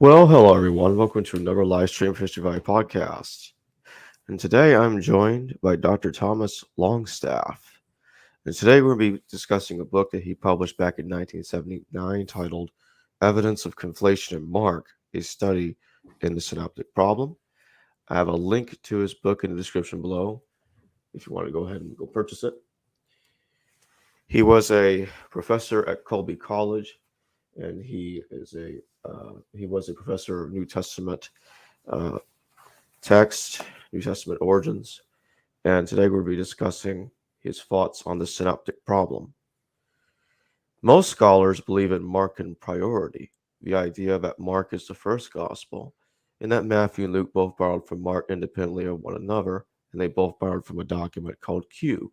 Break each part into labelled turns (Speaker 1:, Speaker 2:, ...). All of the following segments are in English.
Speaker 1: Well, hello everyone. Welcome to another live stream of History Valley podcast. And today I'm joined by Dr. Thomas Longstaff. And today we're going to be discussing a book that he published back in 1979 titled Evidence of Conflation in Mark, a Study in the Synoptic Problem. I have a link to his book in the description below if you want to go ahead and go purchase it. He was a professor at Colby College, and he was a professor of New Testament text, New Testament origins, and today we'll be discussing his thoughts on the synoptic problem. Most scholars believe in Markan priority, the idea that Mark is the first gospel, and that Matthew and Luke both borrowed from Mark independently of one another, and they both borrowed from a document called Q.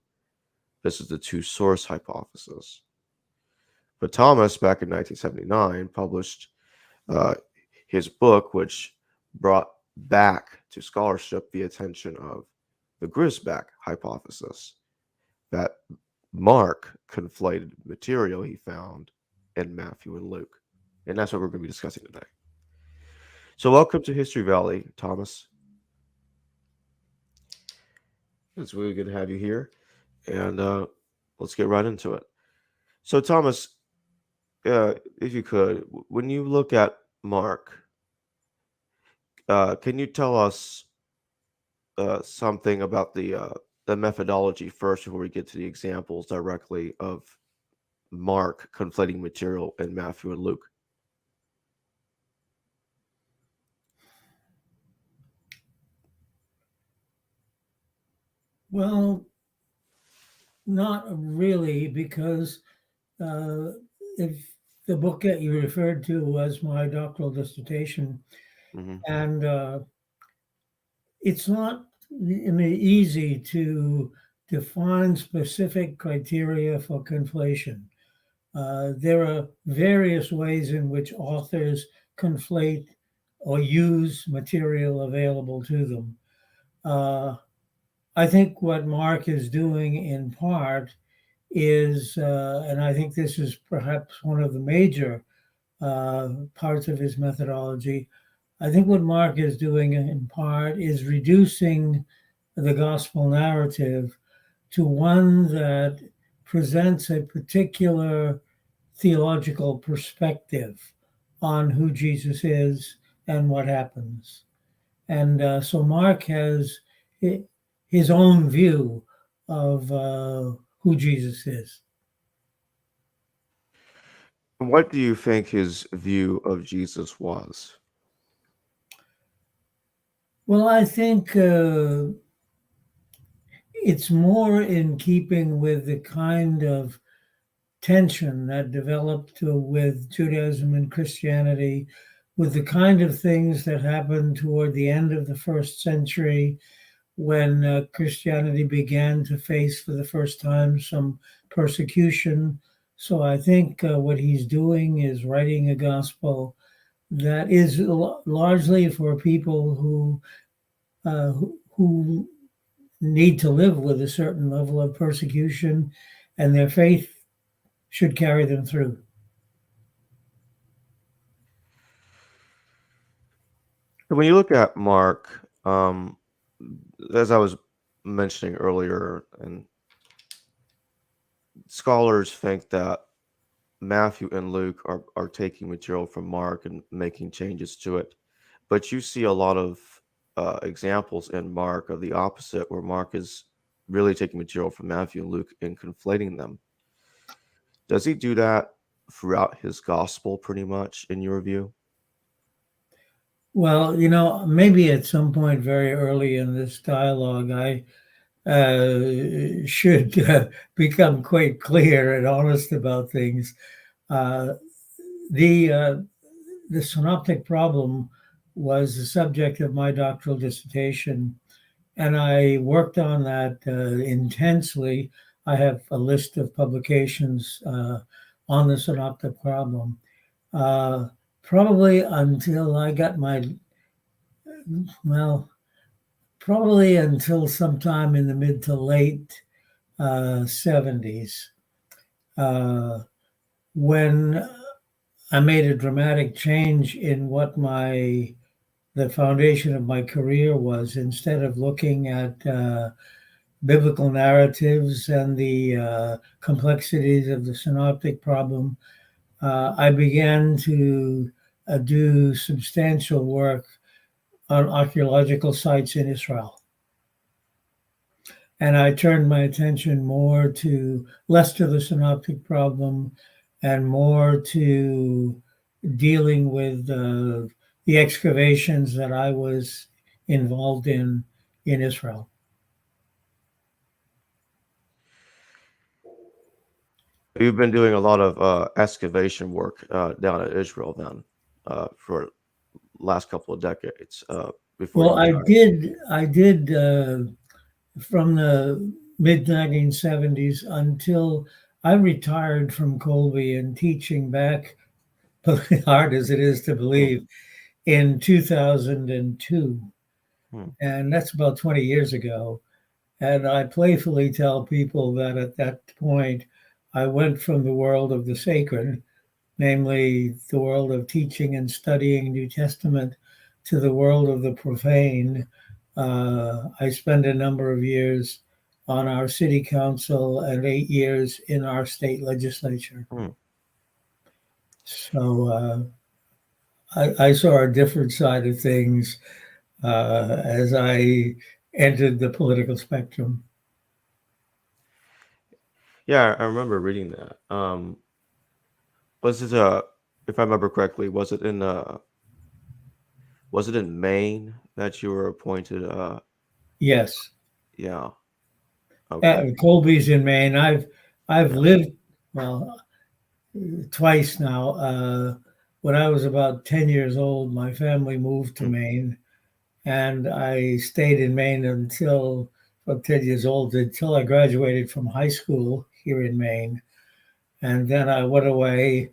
Speaker 1: This is the two-source hypothesis. But Thomas, back in 1979, published his book, which brought back to scholarship the attention of the Griesbach Hypothesis, that Mark conflated material he found in Matthew and Luke. And that's what we're going to be discussing today. So welcome to History Valley, Thomas. It's really good to have you here. And let's get right into it. So Thomas, if you could, when you look at Mark, can you tell us something about the methodology first before we get to the examples directly of Mark conflating material in Matthew and Luke?
Speaker 2: Well, not really, because if the book that you referred to was my doctoral dissertation, and it's not easy to define specific criteria for conflation. There are various ways in which authors conflate or use material available to them. I think what Mark is doing in part is, and I think this is perhaps one of the major parts of his methodology, I think what Mark is doing in part is reducing the gospel narrative to one that presents a particular theological perspective on who Jesus is and what happens. And so Mark has his own view of who Jesus is.
Speaker 1: What do you think his view of Jesus was?
Speaker 2: Well, I think it's more in keeping with the kind of tension that developed with Judaism and Christianity, with the kind of things that happened toward the end of the first century when Christianity began to face for the first time some persecution. So I think what he's doing is writing a gospel that is largely for people who need to live with a certain level of persecution, and their faith should carry them through.
Speaker 1: When you look at Mark, as I was mentioning earlier, and scholars think that Matthew and Luke are taking material from Mark and making changes to it. But you see a lot of examples in Mark of the opposite, where Mark is really taking material from Matthew and Luke and conflating them. Does he do that throughout his gospel pretty much, in your view?
Speaker 2: Well, maybe at some point very early in this dialogue, I should become quite clear and honest about things. The synoptic problem was the subject of my doctoral dissertation, and I worked on that intensely. I have a list of publications on the synoptic problem. Probably until I got probably until sometime in the mid to late 70s, when I made a dramatic change in what the foundation of my career was. Instead of looking at biblical narratives and the complexities of the synoptic problem, I began to do substantial work on archaeological sites in Israel. And I turned my attention less to the synoptic problem and more to dealing with the excavations that I was involved in Israel.
Speaker 1: You've been doing a lot of excavation work down in Israel then for last couple of decades before
Speaker 2: Well,
Speaker 1: you retired.
Speaker 2: I did from the mid 1970s until I retired from Colby and teaching back, hard as it is to believe, in 2002. And that's about 20 years ago. And I playfully tell people that at that point, I went from the world of the sacred, namely the world of teaching and studying New Testament, to the world of the profane. I spent a number of years on our city council and 8 years in our state legislature. So I saw a different side of things as I entered the political spectrum.
Speaker 1: Yeah, I remember reading that. Was it if I remember correctly, was it in Maine that you were appointed?
Speaker 2: Yes.
Speaker 1: Yeah. Okay.
Speaker 2: Colby's in Maine. I've lived twice now. When I was about 10 years old, my family moved to Maine, and I stayed in Maine until about 10 years old, until I graduated from high school here in Maine. And then I went away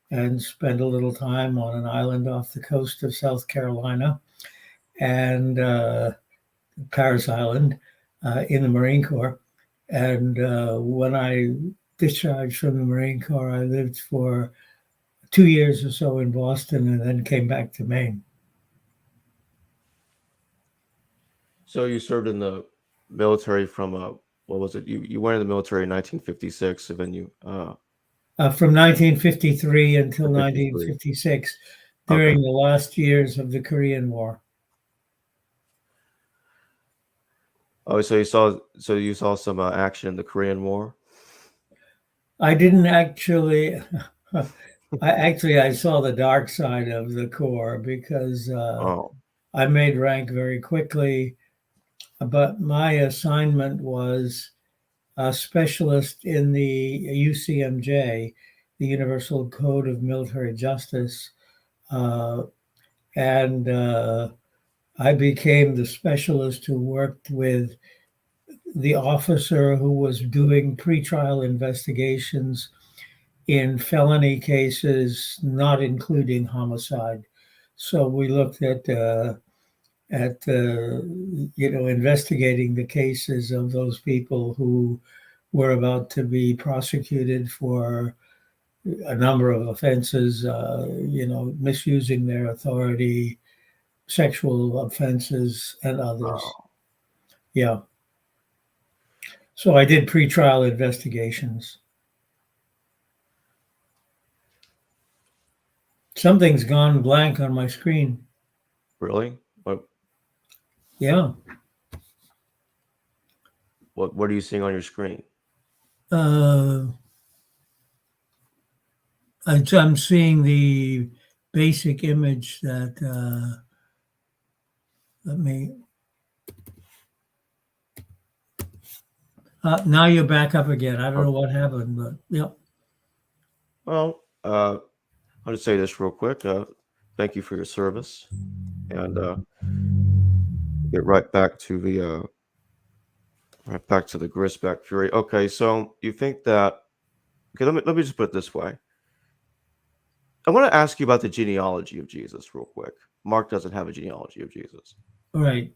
Speaker 2: and spent a little time on an island off the coast of South Carolina and Paris Island in the Marine Corps. And when I discharged from the Marine Corps, I lived for 2 years or so in Boston and then came back to Maine.
Speaker 1: So you served in the military from what was it? You went in the military in 1956, and then you
Speaker 2: from 1953 until
Speaker 1: 53.
Speaker 2: 1956, during the last years of the Korean War.
Speaker 1: Oh, so you saw some action in the Korean War?
Speaker 2: I didn't actually. I saw the dark side of the Corps because I made rank very quickly, but my assignment was a specialist in the UCMJ, the Universal Code of Military Justice, and I became the specialist who worked with the officer who was doing pretrial investigations in felony cases, not including homicide. So we looked at investigating the cases of those people who were about to be prosecuted for a number of offenses, misusing their authority, sexual offenses, and others. Yeah. So I did pretrial investigations. Something's gone blank on my screen.
Speaker 1: Really? What?
Speaker 2: Yeah.
Speaker 1: What are you seeing on your screen?
Speaker 2: I'm seeing the basic image that let me. Now you're back up again. I don't know what happened, but yeah.
Speaker 1: Well, I'll just say this real quick. Thank you for your service, and get right back to the Griesbach theory. Okay, so you think that? Okay, let me just put it this way. I want to ask you about the genealogy of Jesus real quick. Mark doesn't have a genealogy of Jesus.
Speaker 2: All right.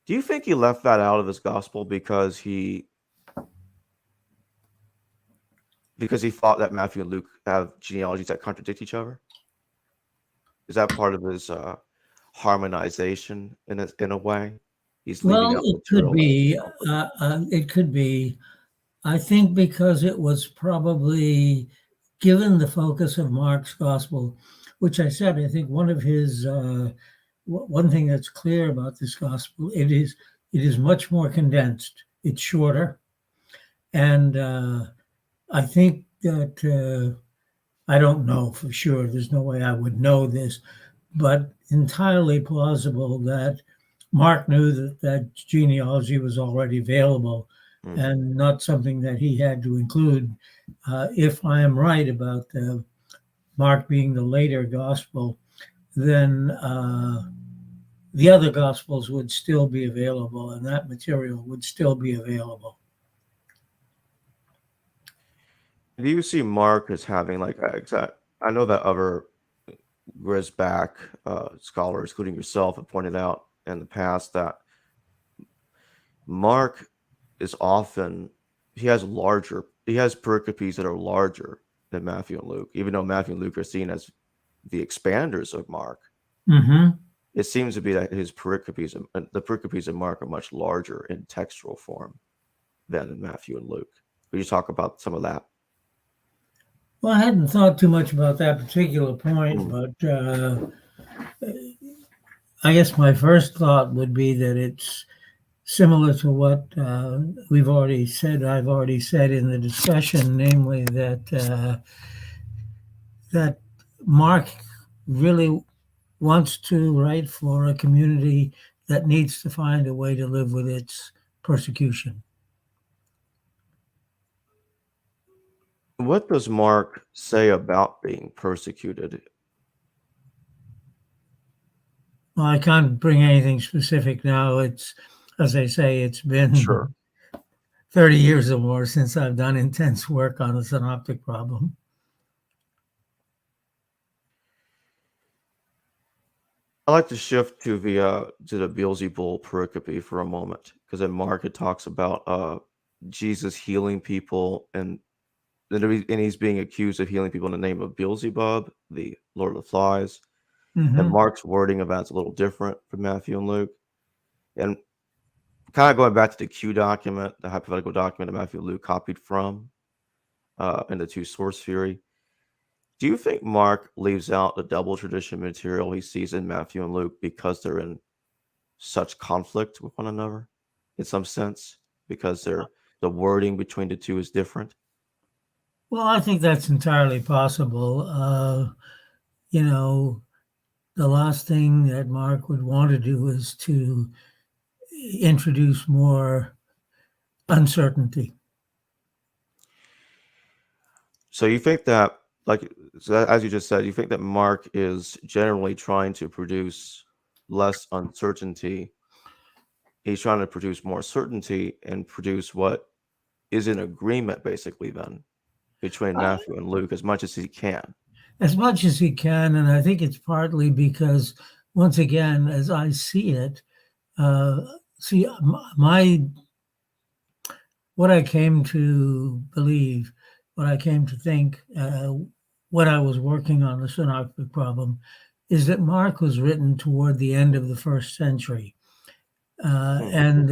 Speaker 1: Do you think he left that out of his gospel because he because he thought that Matthew and Luke have genealogies that contradict each other? Is that part of his harmonization in a way? He's leaving
Speaker 2: Well,
Speaker 1: out
Speaker 2: it could
Speaker 1: material that
Speaker 2: be.
Speaker 1: conflict.
Speaker 2: It could be. I think because it was probably given the focus of Mark's gospel, which I said, I think one of his one thing that's clear about this gospel, it is much more condensed. It's shorter, and I think that I don't know for sure. There's no way I would know this, but entirely plausible that Mark knew that genealogy was already available and not something that he had to include. If I am right about Mark being the later gospel, then the other gospels would still be available and that material would still be available.
Speaker 1: Do you see Mark as having like I know that other Griesbach scholars, including yourself, have pointed out in the past that Mark is often he has pericopes that are larger than Matthew and Luke, even though Matthew and Luke are seen as the expanders of Mark.
Speaker 2: Mm-hmm.
Speaker 1: It seems to be that his pericopes, the pericopes of Mark, are much larger in textual form than in Matthew and Luke. Could you talk about some of that?
Speaker 2: Well, I hadn't thought too much about that particular point, but I guess my first thought would be that it's similar to what I've already said in the discussion, namely that that Mark really wants to write for a community that needs to find a way to live with its persecution.
Speaker 1: What does Mark say about being persecuted?
Speaker 2: Well, I can't bring anything specific now. It's, as I say, it's been
Speaker 1: Sure.
Speaker 2: 30 years or more since I've done intense work on the synoptic problem.
Speaker 1: I'd like to shift to the Beelzebul pericope for a moment, because in Mark it talks about Jesus healing people, and he's being accused of healing people in the name of Beelzebub, the Lord of the Flies.
Speaker 2: Mm-hmm.
Speaker 1: And Mark's wording of that's a little different from Matthew and Luke. And kind of going back to the Q document, the hypothetical document that Matthew and Luke copied from in the two source theory, do you think Mark leaves out the double tradition material he sees in Matthew and Luke because they're in such conflict with one another in some sense, because the wording between the two is different?
Speaker 2: Well, I think that's entirely possible. The last thing that Mark would want to do is to introduce more uncertainty.
Speaker 1: So you think that, as you just said, you think that Mark is generally trying to produce less uncertainty. He's trying to produce more certainty and produce what is in agreement, basically, then, between Matthew and Luke as much as he can.
Speaker 2: As much as he can, and I think it's partly because, once again, as I see it, what I came to believe, what I came to think when I was working on the synoptic problem, is that Mark was written toward the end of the first century and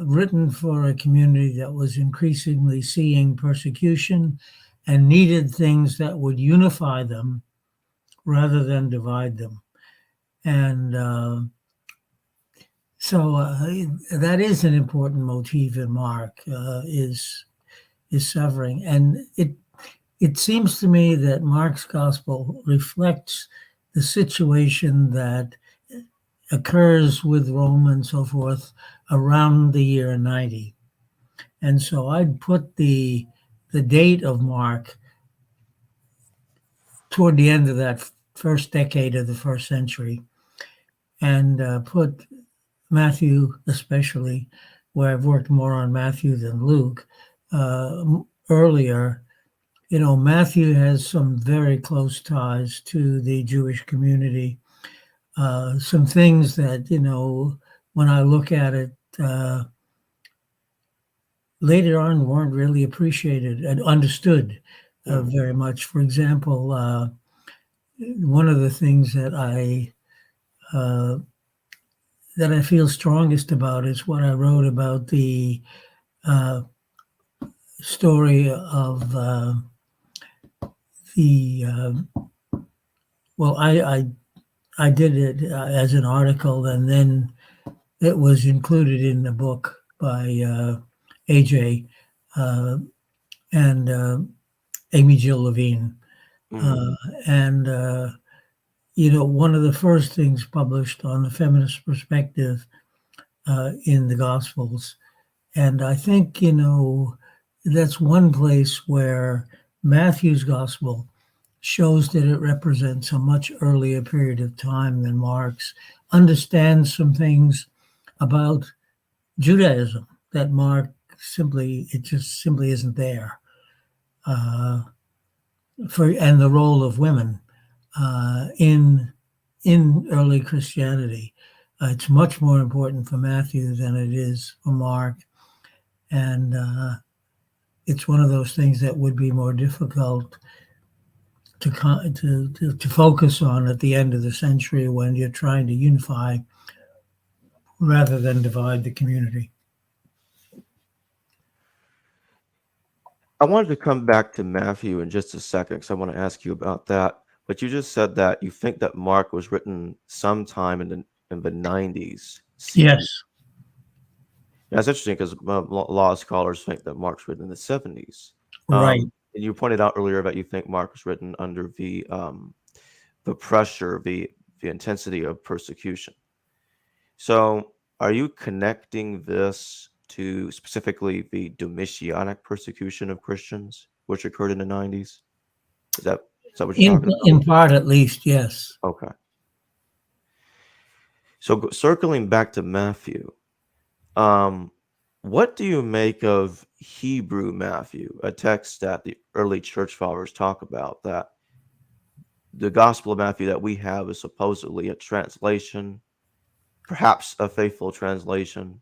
Speaker 2: written for a community that was increasingly seeing persecution and needed things that would unify them rather than divide them. And so that is an important motif in Mark, is suffering. And it seems to me that Mark's gospel reflects the situation that occurs with Rome and so forth around the year 90. And so I'd put the date of Mark toward the end of that first decade of the first century, and put Matthew, especially, where I've worked more on Matthew than Luke, earlier. Matthew has some very close ties to the Jewish community. Some things that, when I look at it, later on weren't really appreciated and understood. very much. For example, one of the things that I feel strongest about is what I wrote about the story of well, I did it as an article, and then it was included in the book by AJ and Amy Jill Levine. And one of the first things published on the feminist perspective in the Gospels. And I think, that's one place where Matthew's Gospel shows that it represents a much earlier period of time than Mark's, understands some things about Judaism that Mark just simply isn't there. And the role of women in early Christianity. It's much more important for Matthew than it is for Mark. And it's one of those things that would be more difficult to focus on at the end of the century when you're trying to unify rather than divide the community.
Speaker 1: I wanted to come back to Matthew in just a second because I want to ask you about that. But you just said that you think that Mark was written sometime in the 90s.
Speaker 2: Yes.
Speaker 1: Yeah, that's interesting because a lot of scholars think that Mark's written in the 70s.
Speaker 2: Right.
Speaker 1: And you pointed out earlier that you think Mark was written under the pressure, the intensity of persecution. So are you connecting this to specifically the Domitianic persecution of Christians, which occurred in the 90s? Is that what you're talking about?
Speaker 2: In part, at least, yes.
Speaker 1: Okay. So circling back to Matthew, what do you make of Hebrew Matthew, a text that the early church fathers talk about, that the Gospel of Matthew that we have is supposedly a translation, perhaps a faithful translation,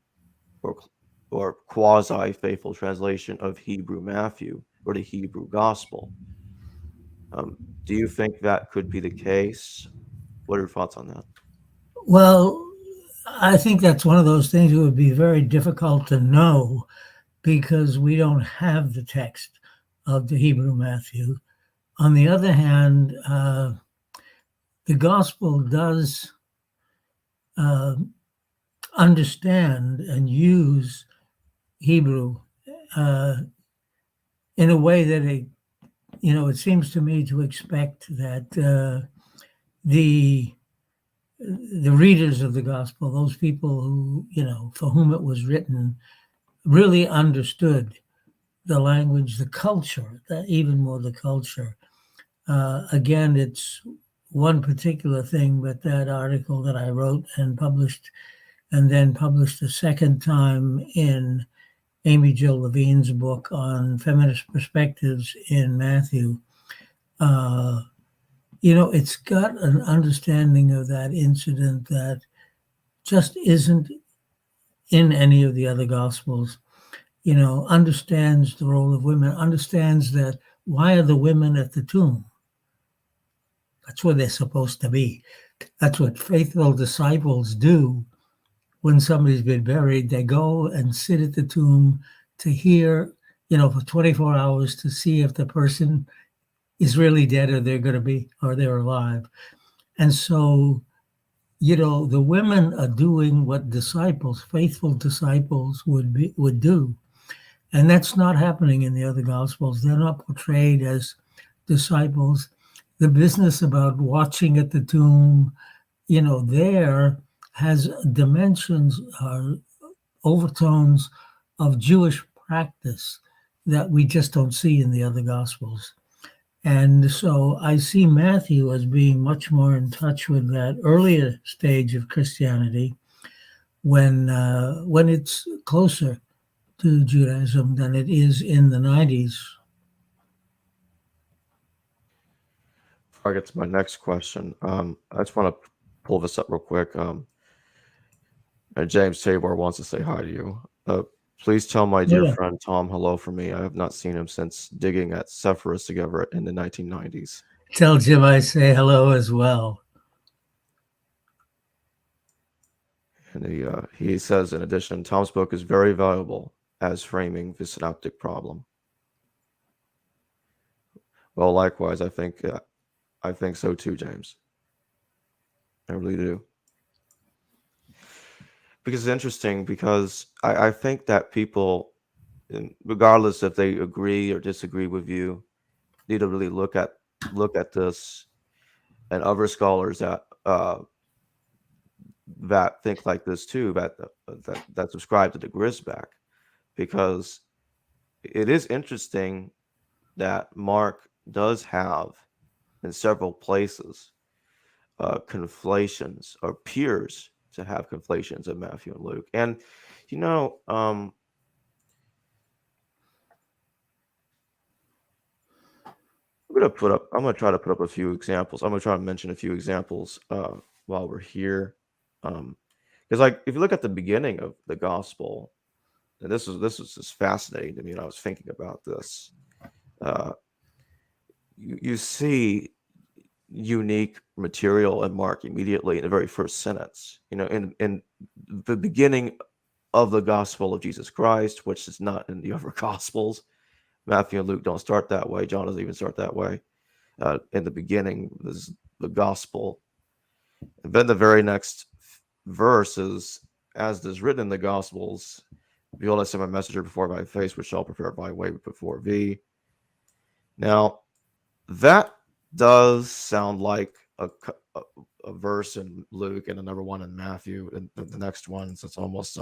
Speaker 1: or quasi-faithful translation of Hebrew Matthew or the Hebrew Gospel? Do you think that could be the case? What are your thoughts on that?
Speaker 2: Well, I think that's one of those things that would be very difficult to know because we don't have the text of the Hebrew Matthew. On the other hand, the Gospel does understand and use Hebrew in a way that it seems to me to expect that the readers of the Gospel, those people who, for whom it was written, really understood the language, the culture, even more the culture. Again, it's one particular thing, but that article that I wrote and published, and then published a second time in Amy Jill Levine's book on feminist perspectives in Matthew, it's got an understanding of that incident that just isn't in any of the other Gospels. Understands the role of women, understands that why are the women at the tomb? That's where they're supposed to be. That's what faithful disciples do when somebody's been buried. They go and sit at the tomb to hear, for 24 hours to see if the person is really dead or they're alive. And so, the women are doing what faithful disciples would do. And that's not happening in the other Gospels. They're not portrayed as disciples. The business about watching at the tomb, there has dimensions, overtones of Jewish practice that we just don't see in the other Gospels. And so I see Matthew as being much more in touch with that earlier stage of Christianity when it's closer to Judaism than it is in the 90s.
Speaker 1: Before I get to my next question, I just want to pull this up real quick. James Tabor wants to say hi to you. Please tell my dear
Speaker 2: Yeah.
Speaker 1: friend Tom hello for me. I have not seen him since digging at Sepphoris together in the 1990s.
Speaker 2: Tell Jim I say hello as well.
Speaker 1: And he says, in addition, Tom's book is very valuable as framing the synoptic problem. Well, likewise, I think so too, James. I really do. Because it's interesting, because I think that people, regardless if they agree or disagree with you, need to really look at this, and other scholars that think like this too, that subscribe to the Griesbach, because it is interesting that Mark does have in several places conflations, or appears to have conflations in Matthew and Luke. And I'm gonna try to put up a few examples. I'm gonna try to mention a few examples while we're here. Because like, if you look at the beginning of the gospel, and this was just fascinating to me, and I was thinking about this. You see unique material in Mark immediately in the very first sentence. In the beginning of the gospel of Jesus Christ, which is not in the other gospels. Matthew and Luke don't start that way. John doesn't even start that way. In the beginning is the gospel. And then the very next verse is, as is written in the gospels, behold, I send my messenger before my face, which shall prepare my way before thee. Now, that does sound like a verse in Luke and another one in Matthew, and the next one, so it's almost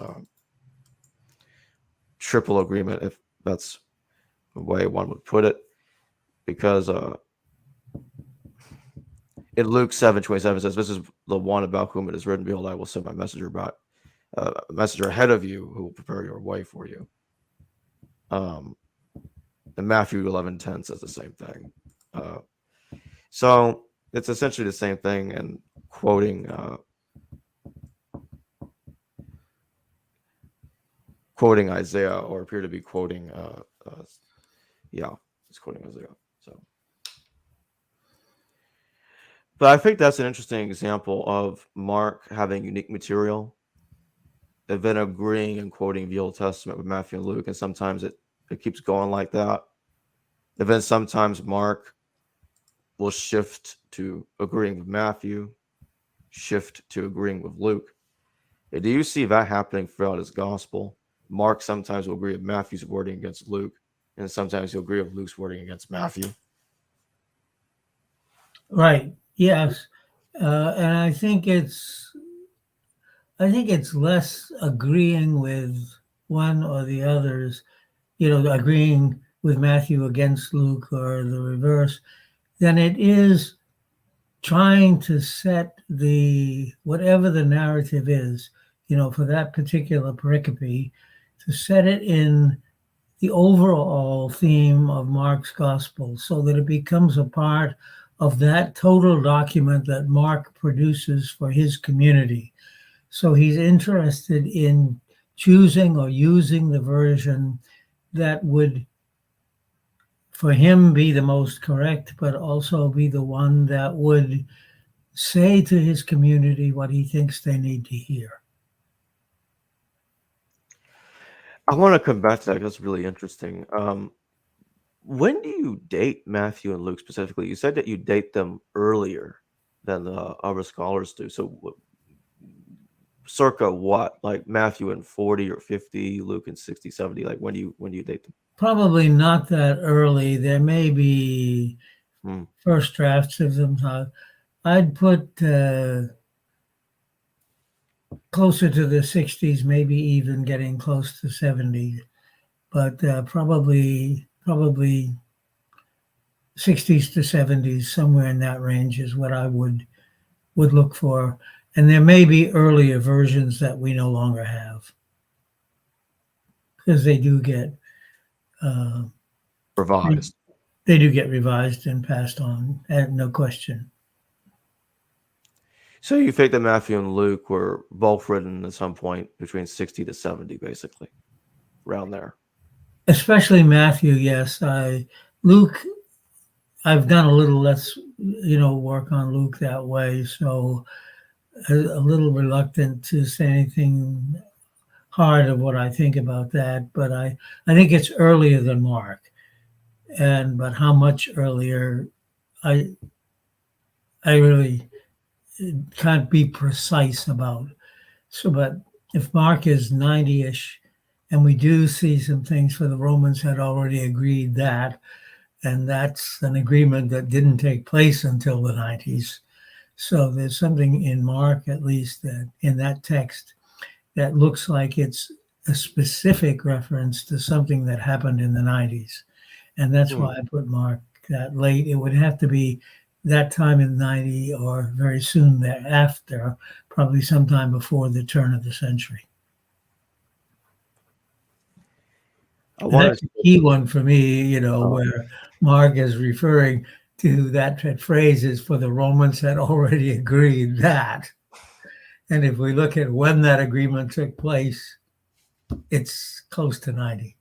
Speaker 1: triple agreement, if that's the way one would put it, because in Luke 7:27 says, "This is the one about whom it is written, behold, I will send my messenger a messenger ahead of you who will prepare your way for you." And Matthew 11:10 says the same thing. So it's essentially the same thing, and quoting Isaiah, or appear to be quoting it's quoting Isaiah. So, but I think that's an interesting example of Mark having unique material, and then agreeing and quoting the Old Testament with Matthew and Luke, and sometimes it keeps going like that. And then sometimes Mark will shift to agreeing with Matthew, shift to agreeing with Luke. And do you see that happening throughout his gospel? Mark sometimes will agree with Matthew's wording against Luke, and sometimes he'll agree with Luke's wording against Matthew.
Speaker 2: Right. Yes. And I think it's less agreeing with one or the others, agreeing with Matthew against Luke or the reverse, than it is trying to set whatever the narrative is, for that particular pericope, to set it in the overall theme of Mark's gospel, so that it becomes a part of that total document that Mark produces for his community. So he's interested in choosing or using the version that would, for him, be the most correct, but also be the one that would say to his community what he thinks they need to hear.
Speaker 1: I want to come back to that. That's really interesting. When do you date Matthew and Luke specifically? You said that you date them earlier than the other scholars do. So, circa what? Like Matthew in 40 or 50, Luke in 60, 70? Like, when do you date them?
Speaker 2: Probably not that early. There may be first drafts of them. I'd put closer to the 60s, maybe even getting close to 70, but probably 60s to 70s, somewhere in that range is what I would look for. And there may be earlier versions that we no longer have, because they do get
Speaker 1: Revised.
Speaker 2: They do get revised and passed on, no question.
Speaker 1: So you think that Matthew and Luke were both written at some point between 60 to 70, basically, around there.
Speaker 2: Especially Matthew, yes. Luke, I've done a little less, work on Luke that way, so a little reluctant to say anything hard of what I think about that. But I think it's earlier than Mark, but how much earlier, I really can't be precise about. So, but if Mark is 90-ish, and we do see some things where the Romans had already agreed that, and that's an agreement that didn't take place until the 90s. So there's something in Mark, at least, that in that text that looks like it's a specific reference to something that happened in the 90s. And that's why I put Mark that late. It would have to be that time in 90 or very soon thereafter, probably sometime before the turn of the century. That's a key one for me, where Mark is referring to that phrase is for the Romans had already agreed that. And if we look at when that agreement took place, it's close to 90.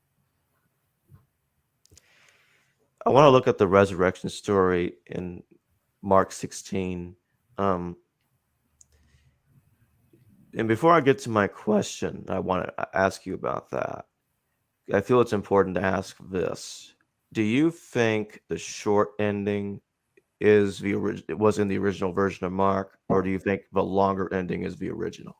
Speaker 1: I want to look at the resurrection story in Mark 16. And before I get to my question, I want to ask you about that. I feel it's important to ask this. Do you think the short ending was in the original version of Mark, or do you think the longer ending is the original?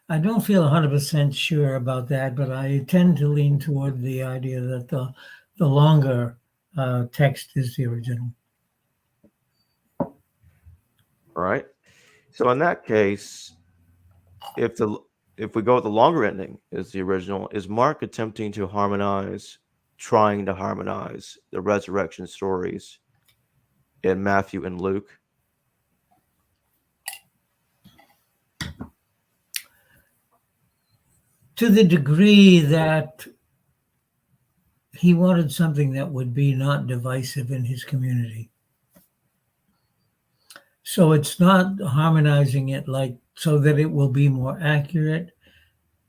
Speaker 2: I don't feel 100% sure about that, but I tend to lean toward the idea that the longer text is the original.
Speaker 1: All right. So in that case, if we go with the longer ending is the original, is Mark attempting to trying to harmonize the resurrection stories in Matthew and Luke?
Speaker 2: To the degree that he wanted something that would be not divisive in his community. So it's not harmonizing it so that it will be more accurate.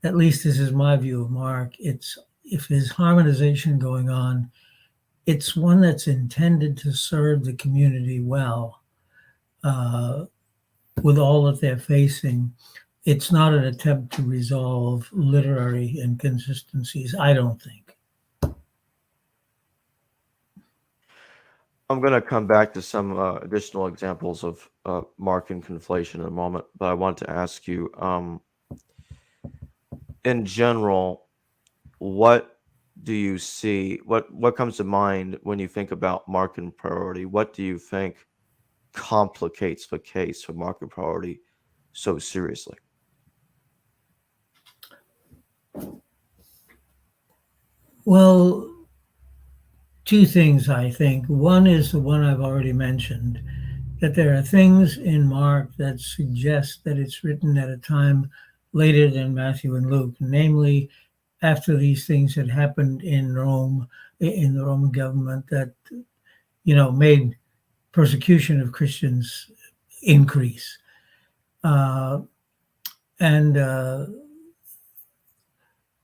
Speaker 2: At least this is my view of Mark. If there's harmonization going on, it's one that's intended to serve the community well with all that they're facing. It's not an attempt to resolve literary inconsistencies, I don't think.
Speaker 1: I'm going to come back to some additional examples of Mark and conflation in a moment, but I want to ask you, in general, what do you see? What comes to mind when you think about Mark and priority? What do you think complicates the case for Mark and priority so seriously?
Speaker 2: Well, two things, I think. One is the one I've already mentioned, that there are things in Mark that suggest that it's written at a time later than Matthew and Luke, namely after these things had happened in Rome, in the Roman government that, made persecution of Christians increase. And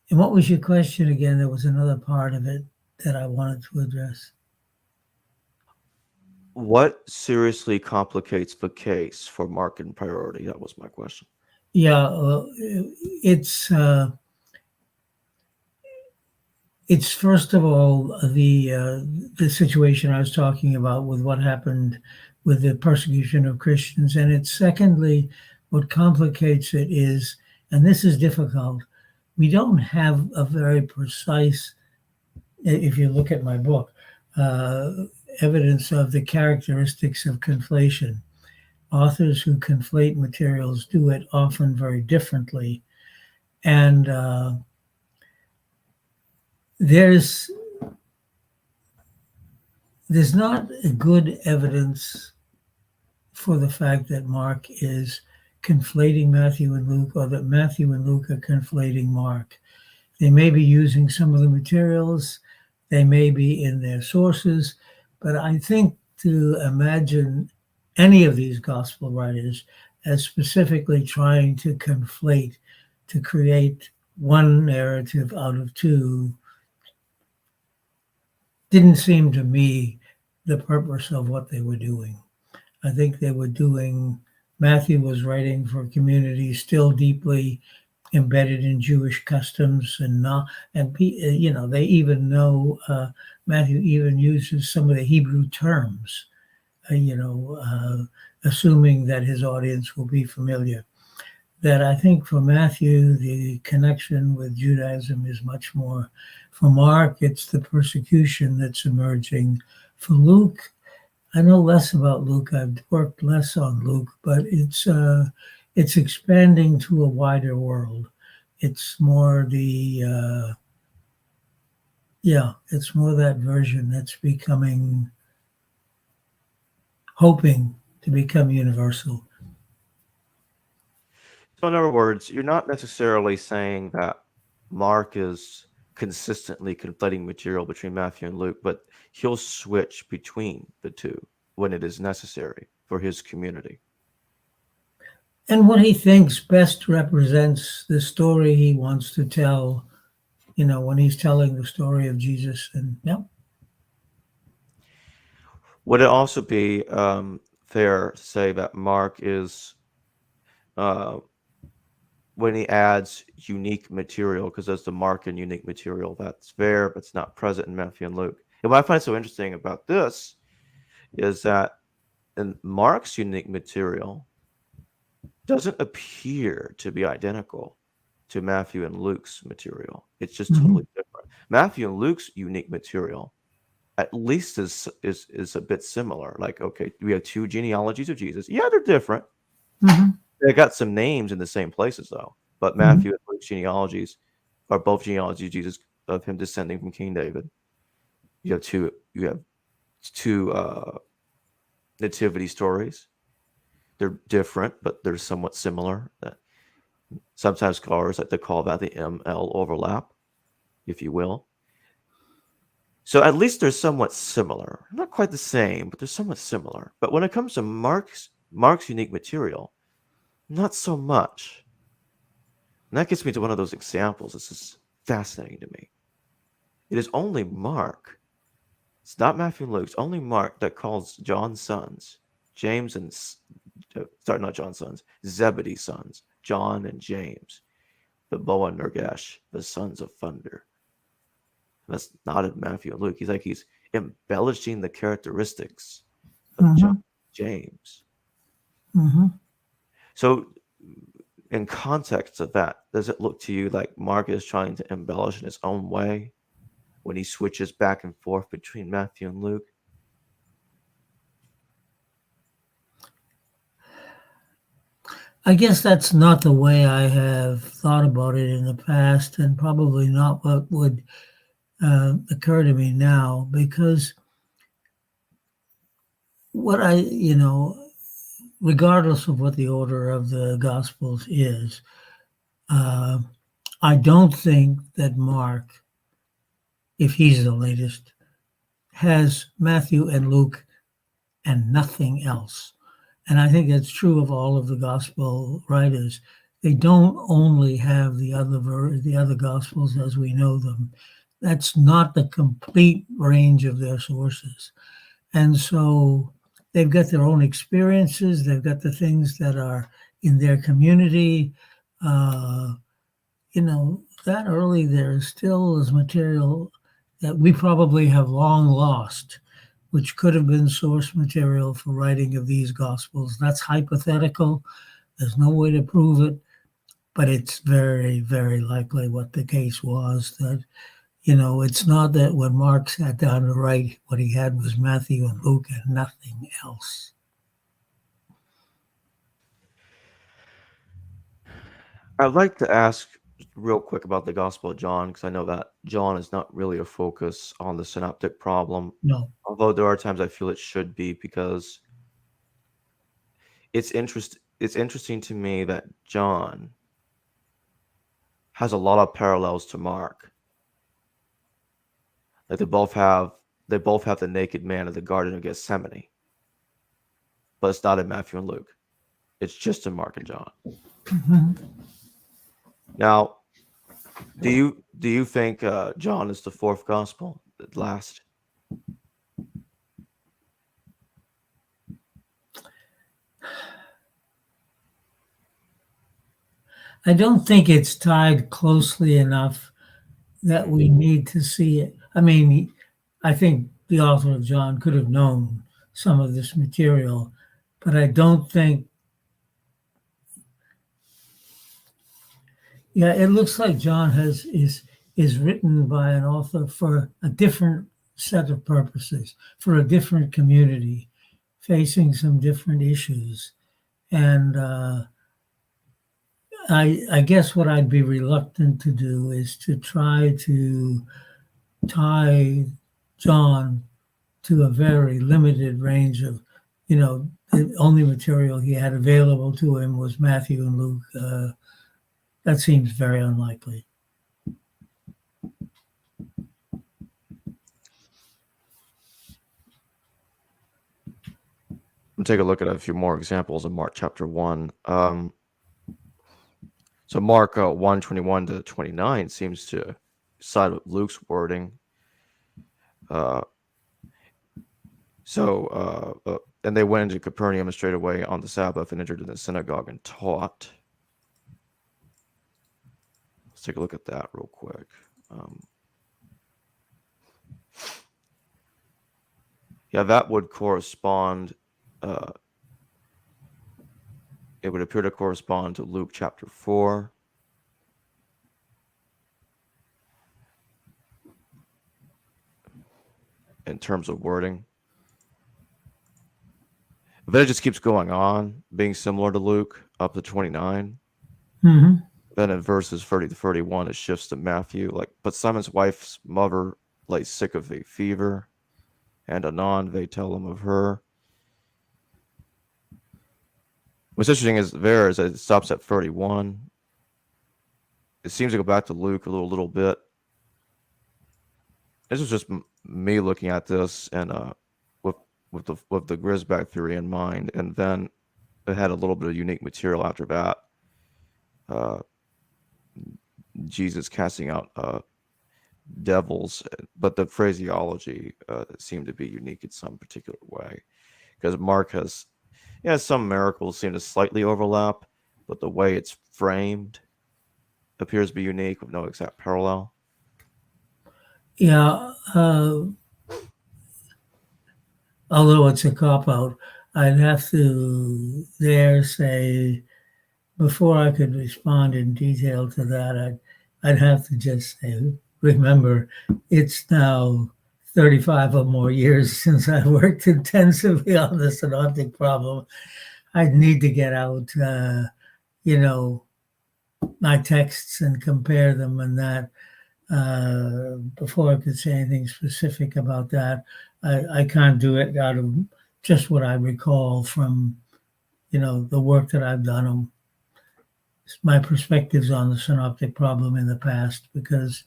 Speaker 2: what was your question again? There was another part of it that I wanted to address.
Speaker 1: What seriously complicates the case for Mark and priority? That was my question.
Speaker 2: Yeah, it's first of all the situation I was talking about with what happened with the persecution of Christians, and it's secondly what complicates it is, and this is difficult, we don't have a very precise, if you look at my book, evidence of the characteristics of conflation. Authors who conflate materials do it often very differently. And there's not a good evidence for the fact that Mark is conflating Matthew and Luke, or that Matthew and Luke are conflating Mark. They may be using some of the materials, they may be in their sources, but I think to imagine any of these gospel writers as specifically trying to conflate, to create one narrative out of two, didn't seem to me the purpose of what they were doing. I think they were doing, Matthew was writing for communities still deeply embedded in Jewish customs, and not, and they even know, Matthew even uses some of the Hebrew terms, assuming that his audience will be familiar. That I think for Matthew, the connection with Judaism is much more. For Mark, it's the persecution that's emerging. For Luke, I know less about Luke. I've worked less on Luke, but it's expanding to a wider world. It's more it's more that version that's becoming, hoping to become universal.
Speaker 1: So, in other words, you're not necessarily saying that Mark is consistently conflating material between Matthew and Luke, but he'll switch between the two when it is necessary for his community.
Speaker 2: And what he thinks best represents the story he wants to tell, when he's telling the story of Jesus. And
Speaker 1: Would it also be fair to say that Mark is, when he adds unique material, because there's the Mark and unique material that's there, but it's not present in Matthew and Luke. And what I find so interesting about this is that in Mark's unique material doesn't appear to be identical to Matthew and Luke's material. It's just totally different. Matthew and Luke's unique material at least is a bit similar. Like, okay, we have two genealogies of Jesus. Yeah, they're different. They got some names in the same places though. But Matthew and Luke's genealogies are both genealogies of Jesus, of him descending from King David. You have two nativity stories. They're different, but they're somewhat similar. Sometimes scholars like to call that the ML overlap, if you will. So at least they're somewhat similar. Not quite the same, but they're somewhat similar. But when it comes to Mark's unique material, not so much. And that gets me to one of those examples. This is fascinating to me. It is only Mark, it's not Matthew and Luke, it's only Mark that calls John's sons, James and, not John's sons, Zebedee's sons, John and James, the Boa and Nergesh, the sons of thunder. That's not in Matthew and Luke. He's embellishing the characteristics of John, James. So, in context of that, does it look to you like Mark is trying to embellish in his own way when he switches back and forth between Matthew and Luke?
Speaker 2: I guess that's not the way I have thought about it in the past, and probably not what would occur to me now, because regardless of what the order of the Gospels is, I don't think that Mark, if he's the latest, has Matthew and Luke and nothing else. And I think that's true of all of the gospel writers. They don't only have the other gospels as we know them. That's not the complete range of their sources. And so they've got their own experiences. They've got the things that are in their community. That early there still is material that we probably have long lost, which could have been source material for writing of these gospels. That's hypothetical. There's no way to prove it, but it's very, very likely what the case was. That, it's not that when Mark sat down to write, what he had was Matthew and Luke and nothing else.
Speaker 1: I'd like to ask real quick about the Gospel of John, because I know that John is not really a focus on the synoptic problem.
Speaker 2: No.
Speaker 1: Although there are times I feel it should be, because it's interesting to me that John has a lot of parallels to Mark. Like they both have the naked man in the Garden of Gethsemane. but it's not in Matthew and Luke. It's just in Mark and John. Now, do you think John is the fourth gospel, at last?
Speaker 2: I don't think it's tied closely enough that we need to see it. I mean, I think the author of John could have known some of this material, but I don't think. Yeah, it looks like John is written by an author for a different set of purposes, for a different community, facing some different issues, and I guess what I'd be reluctant to do is to try to tie John to a very limited range of, the only material he had available to him was Matthew and Luke. That seems very unlikely.
Speaker 1: We'll take a look at a few more examples of Mark chapter 1. So Mark 1:21 to 29 seems to side with Luke's wording. And they went into Capernaum and straightway on the Sabbath and entered in the synagogue and taught. Let's take a look at that real quick. That would correspond. It would appear to correspond to Luke chapter 4. In terms of wording. But then it just keeps going on, being similar to Luke, up to 29.
Speaker 2: Mm-hmm.
Speaker 1: Then in verses 30 to 31, it shifts to Matthew. But Simon's wife's mother lay sick of a fever, and anon they tell him of her. What's interesting is that it stops at 31. It seems to go back to Luke a little bit. This was just me looking at this and with the Griesbach theory in mind, and then it had a little bit of unique material after that. Jesus casting out devils, but the phraseology seemed to be unique in some particular way, because Mark has some miracles seem to slightly overlap, but the way it's framed appears to be unique with no exact parallel.
Speaker 2: Yeah, although it's a cop-out, I'd have to say, before I could respond in detail to that, I'd have to just say, remember, it's now 35 or more years since I worked intensively on the synoptic problem. I'd need to get out, my texts and compare them and that. Before I could say anything specific about that. I can't do it out of just what I recall from, the work that I've done on my perspectives on the synoptic problem in the past, because,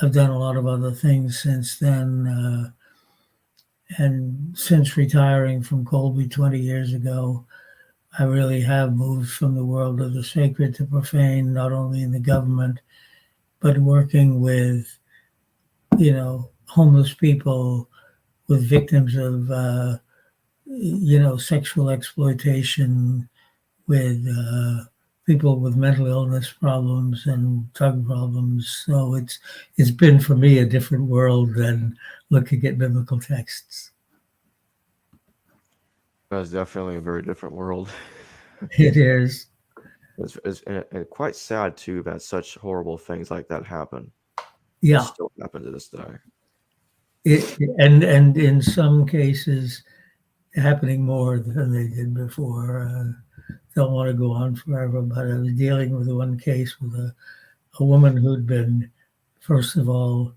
Speaker 2: I've done a lot of other things since then. And since retiring from Colby 20 years ago, I really have moved from the world of the sacred to profane, not only in the government, but working with, homeless people, with victims of, sexual exploitation, with people with mental illness problems and drug problems. So it's been for me a different world than looking at biblical texts.
Speaker 1: That's definitely a very different world.
Speaker 2: It is.
Speaker 1: It's quite sad too that such horrible things like that happen.
Speaker 2: Yeah,
Speaker 1: They still happen to this day.
Speaker 2: And in some cases, happening more than they did before. Don't want to go on forever, but I was dealing with one case with a woman who'd been, first of all,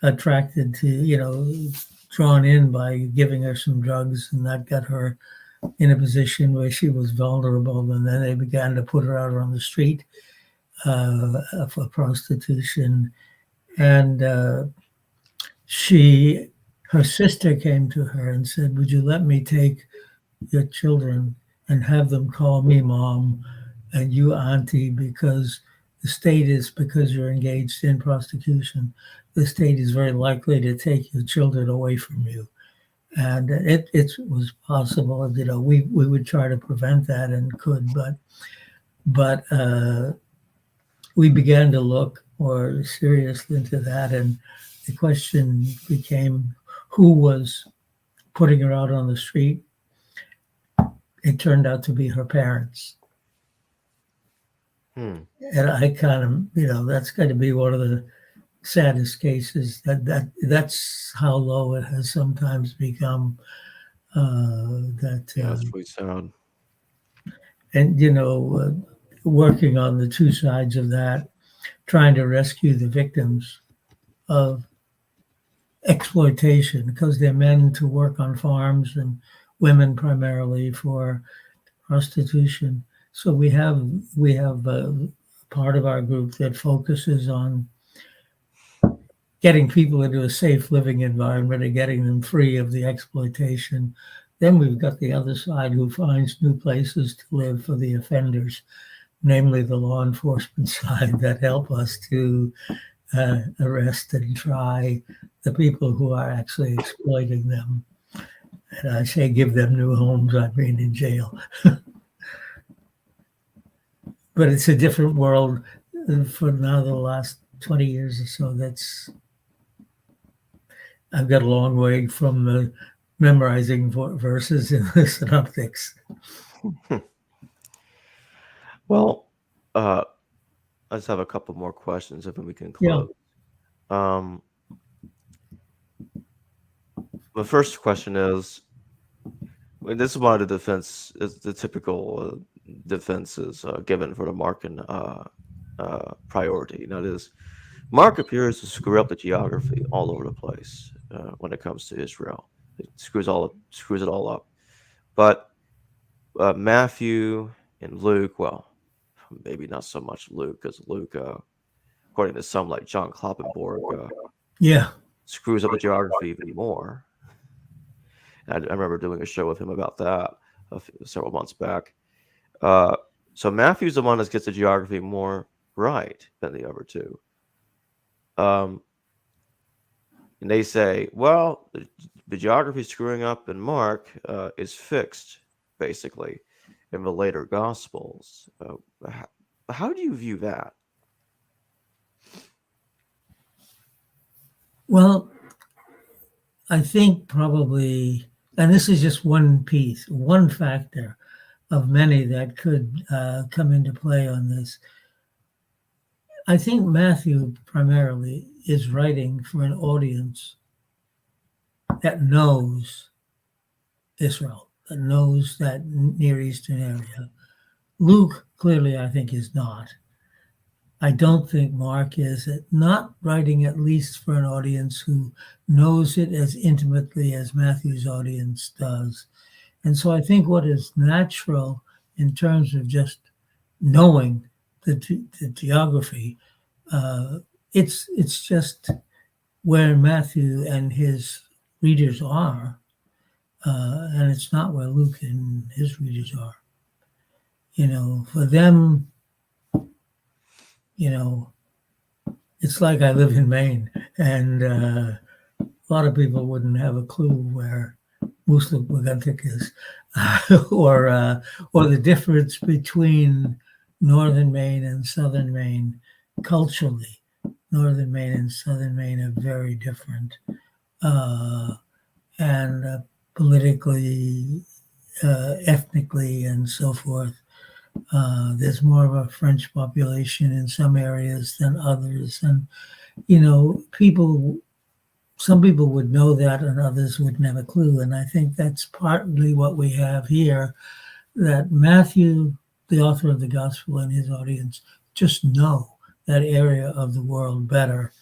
Speaker 2: attracted to, drawn in by giving her some drugs, and that got her in a position where she was vulnerable, and then they began to put her out on the street for prostitution. And her sister came to her and said, "Would you let me take your children and have them call me mom and you auntie, because the state is, because you're engaged in prostitution, the state is very likely to take your children away from you." And it was possible, we would try to prevent that and could, but we began to look more seriously into that, and the question became, who was putting her out on the street? It turned out to be her parents. And I kind of, that's going to be one of the saddest cases. That's how low it has sometimes become.
Speaker 1: That's really sad.
Speaker 2: And working on the two sides of that, trying to rescue the victims of exploitation, because they're men to work on farms and women primarily for prostitution. So we have a part of our group that focuses on getting people into a safe living environment and getting them free of the exploitation. Then we've got the other side who finds new places to live for the offenders, namely the law enforcement side, that help us to arrest and try the people who are actually exploiting them. And I say give them new homes, I mean in jail. But it's a different world for now the last 20 years or so. I've got a long way from memorizing verses in the synoptics.
Speaker 1: Well, I just have a couple more questions if we can close. Yeah. The first question is, this is one of the typical defenses given for the Markan priority. That is, Mark appears to screw up the geography all over the place when it comes to Israel. It screws it all up. But Matthew and Luke, well, maybe not so much Luke, because Luke, according to some like John Kloppenborg, screws up the geography even more. I remember doing a show with him about that several months back. So Matthew's the one that gets the geography more right than the other two. And they say, well, the geography screwing up in Mark is fixed, basically, in the later Gospels. How do you view that?
Speaker 2: Well, I think probably, and this is just one piece, one factor of many that could come into play on this. I think Matthew primarily is writing for an audience that knows Israel, that knows that Near Eastern area. Luke clearly, I think, is not. I don't think Mark is not writing, at least for an audience who knows it as intimately as Matthew's audience does. And so I think what is natural in terms of just knowing the geography, it's just where Matthew and his readers are, and it's not where Luke and his readers are. For them, it's like I live in Maine, and a lot of people wouldn't have a clue where Muslik Wagantik is, or the difference between northern Maine and southern Maine. Culturally, northern Maine and southern Maine are very different, and politically, ethnically, and so forth. There's more of a French population in some areas than others. And, some people would know that and others wouldn't have a clue. And I think that's partly what we have here, that Matthew, the author of the gospel, and his audience just know that area of the world better.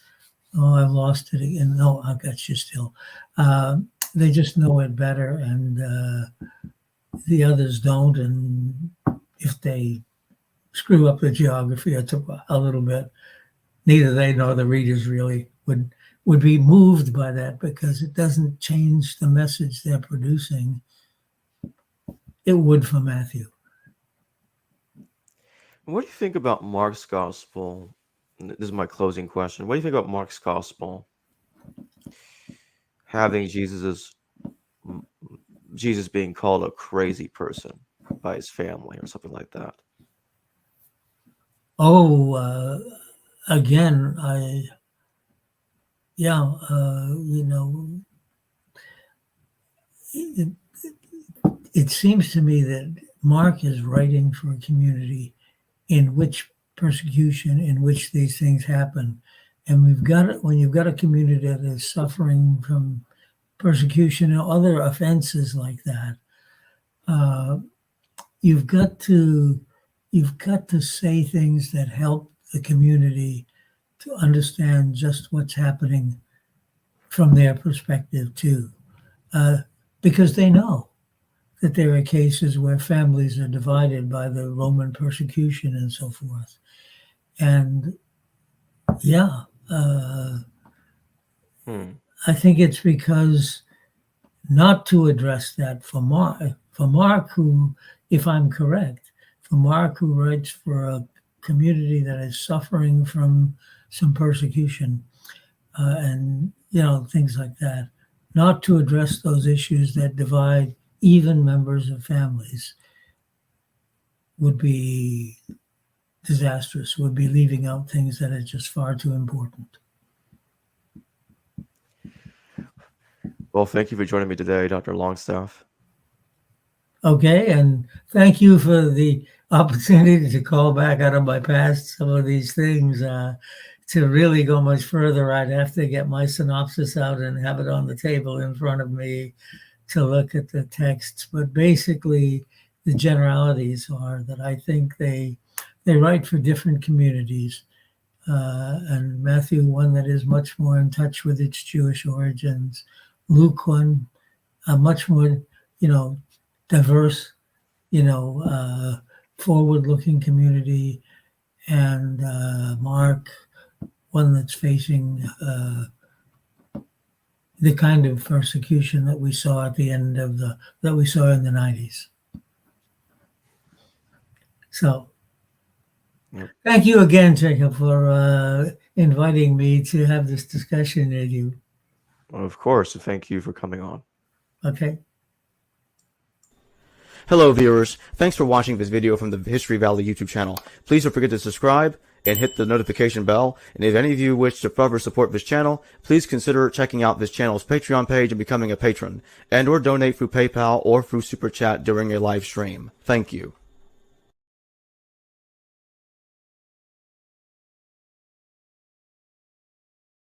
Speaker 2: Oh, I've lost it again. No, I've got you still. They just know it better, and the others don't. And if they screw up the geography a little bit, neither they nor the readers really would would be moved by that because it doesn't change the message they're producing. It would for Matthew.
Speaker 1: What do you think about Mark's gospel? This is my closing question. What do you think about Mark's gospel having Jesus being called a crazy person by his family or something like that?
Speaker 2: Again, it seems to me that Mark is writing for a community in which persecution, in which these things happen. And when you've got a community that is suffering from persecution and other offenses like that, you've got to say things that help the community to understand just what's happening from their perspective too, because they know that there are cases where families are divided by the Roman persecution and so forth. And I think it's because not to address that for Mark, who, if I'm correct, for Mark, who writes for a community that is suffering from some persecution and things like that, not to address those issues that divide even members of families would be disastrous, would be leaving out things that are just far too important.
Speaker 1: Well, thank you for joining me today, Dr. Longstaff.
Speaker 2: Okay, and thank you for the opportunity to call back out of my past some of these things. To really go much further, I'd have to get my synopsis out and have it on the table in front of me to look at the texts. But basically, the generalities are that I think they write for different communities. And Matthew, one that is much more in touch with its Jewish origins. Luke, one, a much more, diverse, forward-looking community. And Mark, one that's facing the kind of persecution that we saw at the end of that we saw in the 90s. So thank you again, Jacob, for inviting me to have this discussion with you.
Speaker 1: Well, of course, and thank you for coming on.
Speaker 2: Okay.
Speaker 3: Hello viewers, thanks for watching this video from the History Valley YouTube channel. Please don't forget to subscribe and hit the notification bell. And if any of you wish to further support this channel, please consider checking out this channel's Patreon page and becoming a patron, and or donate through PayPal or through Super Chat during a live stream. Thank you.